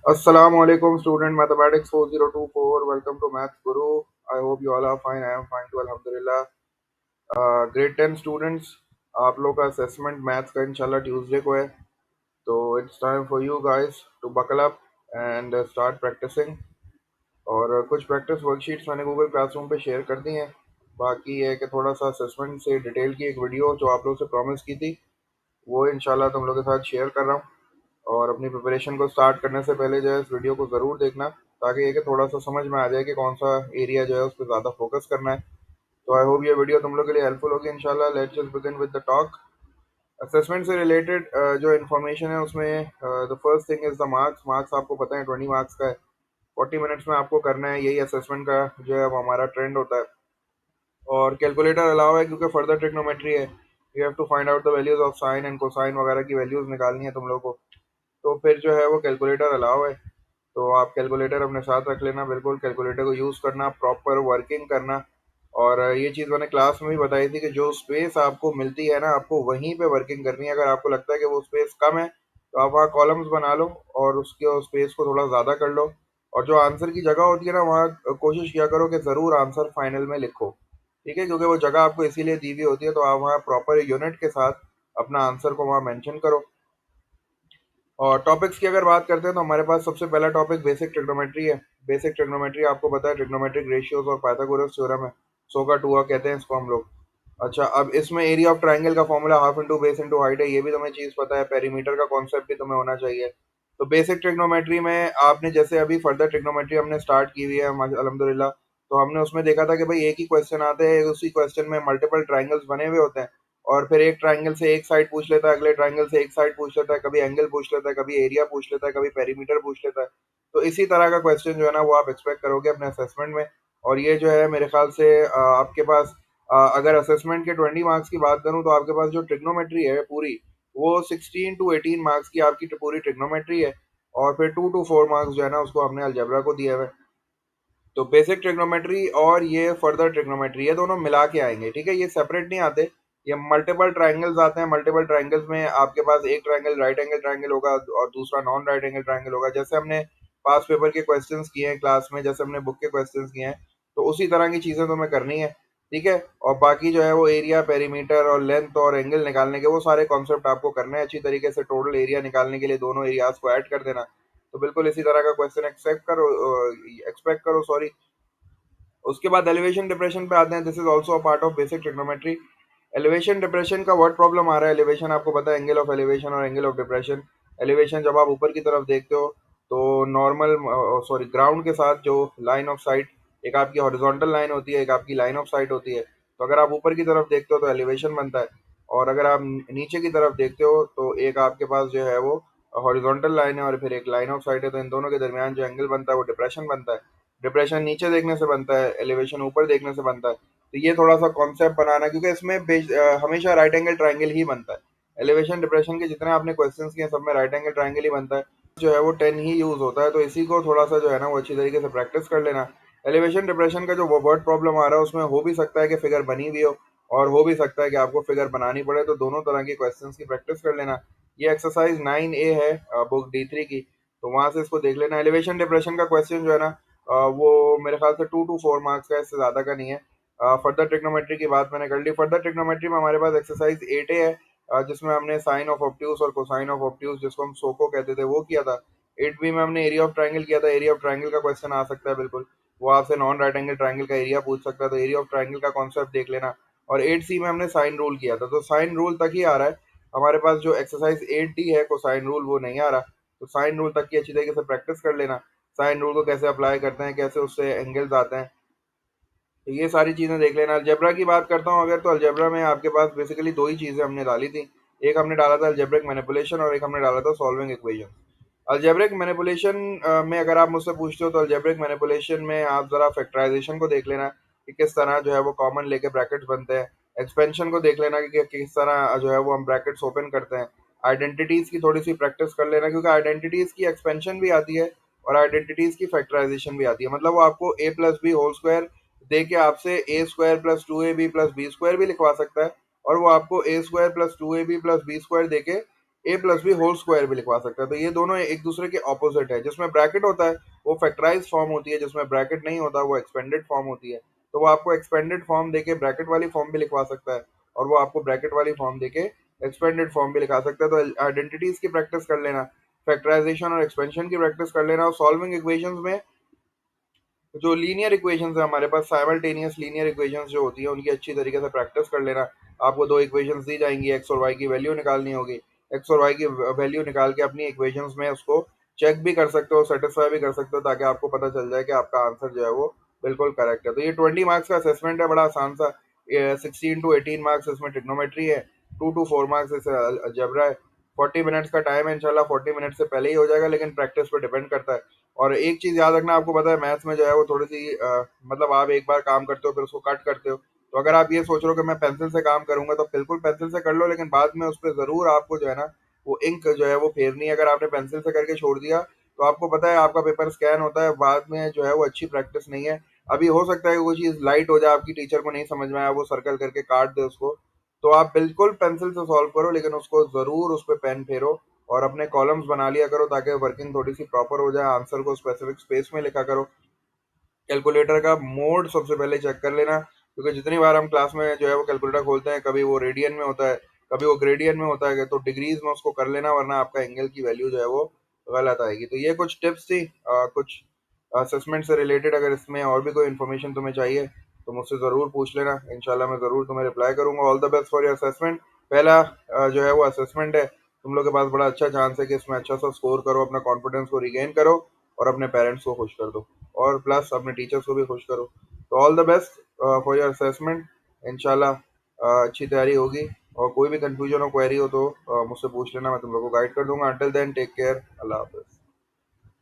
Assalamualaikum student mathematics 4024 welcome to math guru. I hope you all are fine. I am fine too alhamdulillah. Grade 10 students, आप लोग का assessment maths का इंशाल्लाह Tuesday को है, तो it's time for you guys to buckle up and start practising. और कुछ प्रैक्टिस वर्कशीट्स मैंने गूगल क्लासरूम पे शेयर कर दी हैं। बाकी ये है कि थोड़ा सा असेसमेंट से डिटेल की एक वीडियो जो आप लोग से प्रॉमिस की थी वो इंशाल्लाह तुम लोग के साथ शेयर कर रहा हूँ। और अपनी प्रिपरेशन को स्टार्ट करने से पहले जो है इस वीडियो को ज़रूर देखना, ताकि ये कि थोड़ा सा समझ में आ जाए कि कौन सा एरिया जो है उस पर ज़्यादा फोकस करना है। तो आई होप ये वीडियो तुम लोग के लिए हेल्पफुल होगी इंशाल्लाह। Let's just begin with the talk. Assessment से रिलेटेड जो इन्फॉर्मेशन है उसमें the first thing is the marks. Marks आपको पता है 20 मार्क्स का है। 40 मिनट्स में आपको करना है, यही असेसमेंट का जो है वो हमारा ट्रेंड होता है। और कैलकुलेटर अलावा है क्योंकि फर्दर ट्रिग्नोमेट्री है। You have to find out the values of sine and cosine वगैरह की वैल्यूज निकालनी है तुम लोगों को। तो फिर जो है वो कैलकुलेटर अलाउ है, तो आप कैलकुलेटर अपने साथ रख लेना। बिल्कुल कैलकुलेटर को यूज़ करना, प्रॉपर वर्किंग करना। और ये चीज़ मैंने क्लास में भी बताई थी कि जो स्पेस आपको मिलती है ना, आपको वहीं पे वर्किंग करनी है। अगर आपको लगता है कि वो स्पेस कम है तो आप वहाँ कॉलम्स बना लो और उसके स्पेस को थोड़ा ज़्यादा कर लो। और जो आंसर की जगह होती है ना, वहाँ कोशिश किया करो कि ज़रूर आंसर फाइनल में लिखो। ठीक है, क्योंकि वो जगह आपको इसीलिए दी हुई होती है, तो आप वहाँ प्रॉपर यूनिट के साथ अपना आंसर को वहाँ मेंशन करो। और टॉपिक्स की अगर बात करते हैं तो हमारे पास सबसे पहला टॉपिक बेसिक ट्रिग्नोमेट्री है। बेसिक ट्रिग्नोमेट्री आपको पता है ट्रिग्नोमेट्रिक रेशियोज और पाइथागोरस थ्योरम है। सो का टूआ कहते हैं इसको हम लोग। अच्छा, अब इसमें एरिया ऑफ ट्राइंगल का formula half into base into height है, ये भी तुम्हें चीज़ पता है। पेरीमीटर का कॉन्सेप्ट भी तुम्हें होना चाहिए। तो बेसिक ट्रिग्नोमेट्री में आपने जैसे अभी फर्दर ट्रिग्नोमेट्री हमने स्टार्ट की हुई है अल्हम्दुलिल्लाह। तो हमने उसमें देखा था कि भाई एक ही क्वेश्चन आते हैं, उसी क्वेश्चन में मल्टीपल ट्राइंगल्स बने हुए होते हैं। और फिर एक ट्राइंगल से एक साइड पूछ लेता है, अगले ट्राइंगल से एक साइड पूछ लेता है, कभी एंगल पूछ लेता है, कभी एरिया पूछ लेता है, कभी पेरीमीटर पूछ लेता है। तो इसी तरह का क्वेश्चन जो है ना वो आप एक्सपेक्ट करोगे अपने असेसमेंट में। और ये जो है मेरे ख्याल से आपके पास अगर असेसमेंट के 20 मार्क्स की बात करूं तो आपके पास जो ट्रिग्नोमेट्री है पूरी, वो 16 to 18 मार्क्स की आपकी पूरी ट्रिग्नोमेट्री है। और फिर 2 to 4 मार्क्स जो है ना उसको हमने अलजेब्रा को दिया हुआ है। तो बेसिक ट्रिग्नोमेट्री और ये फर्दर ट्रिग्नोमेट्री ये दोनों मिला के आएंगे, ठीक है, ये सेपरेट नहीं आते। ये मल्टीपल ट्राइंगल्स आते हैं। मल्टीपल ट्राइंगल्स में आपके पास एक ट्राइंगल राइट एंगल ट्राइंगल होगा और दूसरा नॉन राइट एंगल ट्राइंगल होगा। जैसे हमने पास पेपर के क्वेश्चंस किए हैं क्लास में, जैसे हमने बुक के क्वेश्चंस किए हैं, तो उसी तरह की चीजें तुम्हें करनी है। ठीक है, और बाकी जो है वो एरिया पेरीमीटर और लेंथ और एंगल निकालने के वो सारे कॉन्सेप्ट आपको करने हैं अच्छी तरीके से। टोटल एरिया निकालने के लिए दोनों एरियाज को ऐड कर देना। तो बिल्कुल इसी तरह का क्वेश्चन एक्सपेक्ट करो सॉरी। उसके बाद एलिवेशन डिप्रेशन पे आते हैं। This is also a part of basic trigonometry. Elevation depression का वर्ड प्रॉब्लम आ रहा है। एलिवेशन आपको पता है, एंगल ऑफ एलिवेशन और एंगल ऑफ डिप्रेशन। एलिवेशन जब आप ऊपर की तरफ देखते हो तो नॉर्मल सॉरी ग्राउंड के साथ जो लाइन ऑफ साइट, एक आपकी हॉरिजॉन्टल लाइन होती है, एक आपकी लाइन ऑफ साइट होती है। तो अगर आप ऊपर की तरफ देखते हो तो एलिवेशन बनता है। और अगर आप नीचे की तरफ देखते हो तो एक आपके पास जो है वो हॉरिजॉन्टल लाइन है और फिर एक लाइन ऑफ साइट है। तो इन दोनों के दरमियान जो एंगल बनता है वो डिप्रेशन बनता है। डिप्रेशन नीचे देखने से बनता है, एलिवेशन ऊपर देखने से बनता है। तो ये थोड़ा सा कॉन्सेप्ट बनाना, क्योंकि इसमें हमेशा राइट एंगल ट्राइंगल ही बनता है। एलिवेशन डिप्रेशन के जितने आपने क्वेश्चंस किए सब में राइट एंगल ट्राइंगल ही बनता है। जो है वो 10 ही यूज होता है, तो इसी को थोड़ा सा जो है ना वो अच्छी तरीके से प्रैक्टिस कर लेना। एलिवेशन डिप्रेशन का जो वर्ड प्रॉब्लम आ रहा है उसमें हो भी सकता है कि फिगर बनी हुई हो और हो भी सकता है कि आपको फिगर बनानी पड़े, तो दोनों तरह के क्वेश्चंस की प्रैक्टिस कर लेना। ये एक्सरसाइज 9A है बुक D3 की, तो वहां से इसको देख लेना। एलिवेशन डिप्रेशन का क्वेश्चन जो है ना वो मेरे ख्याल से 2 to 4 मार्क्स का है, इससे ज़्यादा का नहीं है। फर्दर ट्रिग्नोमेट्री की बात मैंने कर ली। फर्दर ट्रिग्नोमेट्री में हमारे पास एक्सरसाइज 8A है, जिसमें हमने साइन ऑफ ऑब्ट्यूज और कोसाइन ऑफ ऑब्ट्यूज, जिसको हम सोको कहते थे, वो किया था। 8B में हमने एरिया ऑफ ट्राइंगल किया था। एरिया ऑफ ट्राइंगल का क्वेश्चन आ सकता है बिल्कुल, वो आपसे नॉन राइट एंगल ट्राइंगल का एरिया पूछ सकता है, तो एरिया ऑफ ट्राइंगल का कॉन्सेप्ट देख लेना। और 8C में हमने साइन रूल किया था, तो साइन रूल तक ही आ रहा है हमारे पास। जो एक्सरसाइज 8D है को साइन रूल वो नहीं आ रहा, तो साइन रूल तक की अच्छी तरीके से प्रैक्टिस कर लेना। साइन रूल को कैसे अप्लाई करते हैं, कैसे उससे एंगल्स आते हैं, तो ये सारी चीज़ें देख लेना। अलजेब्रा की बात करता हूँ अगर, तो अलजेब्रा में आपके पास बेसिकली दो ही चीज़ें हमने डाली थी। एक हमने डाला था अलजेब्रिक मैनिपुलेशन और एक हमने डाला था सॉल्विंग इक्वेशन। अलजेब्रिक मैनिपुलेशन में अगर आप मुझसे पूछते हो तो अलजेब्रिक मैनिपुलेशन में आप ज़रा फैक्टराइजेशन को देख लेना कि किस तरह जो है वो कॉमन लेके ब्रैकेट्स बनते हैं। एक्सपेंशन को देख लेना कि किस तरह जो है वो हम ब्रैकेट्स ओपन करते हैं। आइडेंटिटीज़ की थोड़ी सी प्रैक्टिस कर लेना, क्योंकि आइडेंटिटीज़ की एक्सपेंशन भी आती है और आइडेंटिटीज़ की फैक्टराइजेशन भी आती है। मतलब वो आपको a plus b whole square दे के आपसे a square plus 2AB plus b square भी लिखवा सकता है, और वो आपको a square plus 2AB plus b square दे के a plus b whole square भी लिखवा सकते हैं। तो ये दोनों एक दूसरे के ऑपोजिट है। जिसमें ब्रैकेट होता है वो फैक्टराइज फॉर्म होती है, जिसमें ब्रैकेट नहीं होता वो एक्सपेंडेड फॉर्म होती है। तो वो आपको एक्सपेंडेड फॉर्म देके ब्रैकेट वाली फॉर्म भी लिखवा सकता है, और वो आपको ब्रैकेट वाली फॉर्म देके एक्सपेंडेड फॉर्म भी लिखा सकता है। तो आइडेंटिटीज की प्रैक्टिस कर लेना, फैक्टराइजेशन और एक्सपेंशन की प्रैक्टिस कर लेना, और सॉल्विंग इक्वेशंस में जो लीनियर इक्वेशंस है हमारे पास, साइमल्टेनियस लीनियर इक्वेशंस जो होती है उनकी अच्छी तरीके से प्रैक्टिस कर लेना। आपको दो इक्वेशंस दी जाएंगी, एक्स और वाई की वैल्यू निकालनी होगी। एक्स और वाई की वैल्यू निकाल के अपनी इक्वेशंस में उसको चेक भी कर सकते हो, सेटिस्फाई भी कर सकते हो, ताकि आपको पता चल जाए कि आपका आंसर जो है वो बिल्कुल करेक्ट है। तो ये 20 मार्क्स का असेसमेंट है, बड़ा आसान सा। 16 to 18 मार्क्स इसमें ट्रिग्नोमेट्री है, 2 to 4 मार्क्स इसमें अलजेब्रा है। 40 मिनट्स का टाइम है, इंशाल्लाह 40 मिनट से पहले ही हो जाएगा, लेकिन प्रैक्टिस पे डिपेंड करता है। और एक चीज याद रखना, आपको पता है मैथ्स में जो है वो थोड़ी सी मतलब आप एक बार काम करते हो फिर उसको कट करते हो। तो अगर आप ये सोच रहे हो कि मैं पेंसिल से काम करूंगा, तो बिल्कुल पेंसिल से कर लो, लेकिन बाद में उस पर जरूर आपको जो है ना वो इंक जो है वो फेरनी है। अगर आपने पेंसिल से करके छोड़ दिया तो आपको पता है आपका पेपर स्कैन होता है, बाद में जो है वो अच्छी प्रैक्टिस नहीं है। अभी हो सकता है कि कोई चीज लाइट हो जाए, आपकी टीचर को नहीं समझ में आया, वो सर्कल करके काट दे उसको, तो आप बिल्कुल पेंसिल से सॉल्व करो, लेकिन उसको जरूर उस पर पेन फेरो और अपने कॉलम्स बना लिया करो, ताकि वर्किंग थोड़ी सी प्रॉपर हो जाए। आंसर को स्पेसिफिक स्पेस में लिखा करो। कैलकुलेटर का मोड सबसे पहले चेक कर लेना, क्योंकि जितनी बार हम क्लास में जो है वो कैलकुलेटर खोलते हैं, कभी वो रेडियन में होता है, कभी वो ग्रेडियन में होता है, तो डिग्रीज में उसको कर लेना, वरना आपका एंगल की वैल्यू जो है वो गलत आएगी। तो ये कुछ टिप्स थी, कुछ असेसमेंट से रिलेटेड। अगर इसमें और भी कोई इन्फॉर्मेशन तुम्हें चाहिए तो मुझसे ज़रूर पूछ लेना, इंशाल्लाह मैं ज़रूर तुम्हें रिप्लाई करूंगा। All the best for your assessment. पहला जो है वो असेसमेंट है, तुम लोग के पास बड़ा अच्छा चांस है कि इसमें अच्छा सा स्कोर करो, अपना कॉन्फिडेंस को रिगेन करो और अपने पेरेंट्स को खुश कर दो, और प्लस अपने टीचर्स को भी खुश करो। तो all the best for your assessment. इंशाल्लाह अच्छी तैयारी होगी, और कोई भी कंफ्यूजन हो, क्वेरी हो तो मुझसे पूछ लेना, मैं तुम लोग को गाइड कर दूंगा। अंटिल देन टेक केयर, अल्लाह हाफिज़।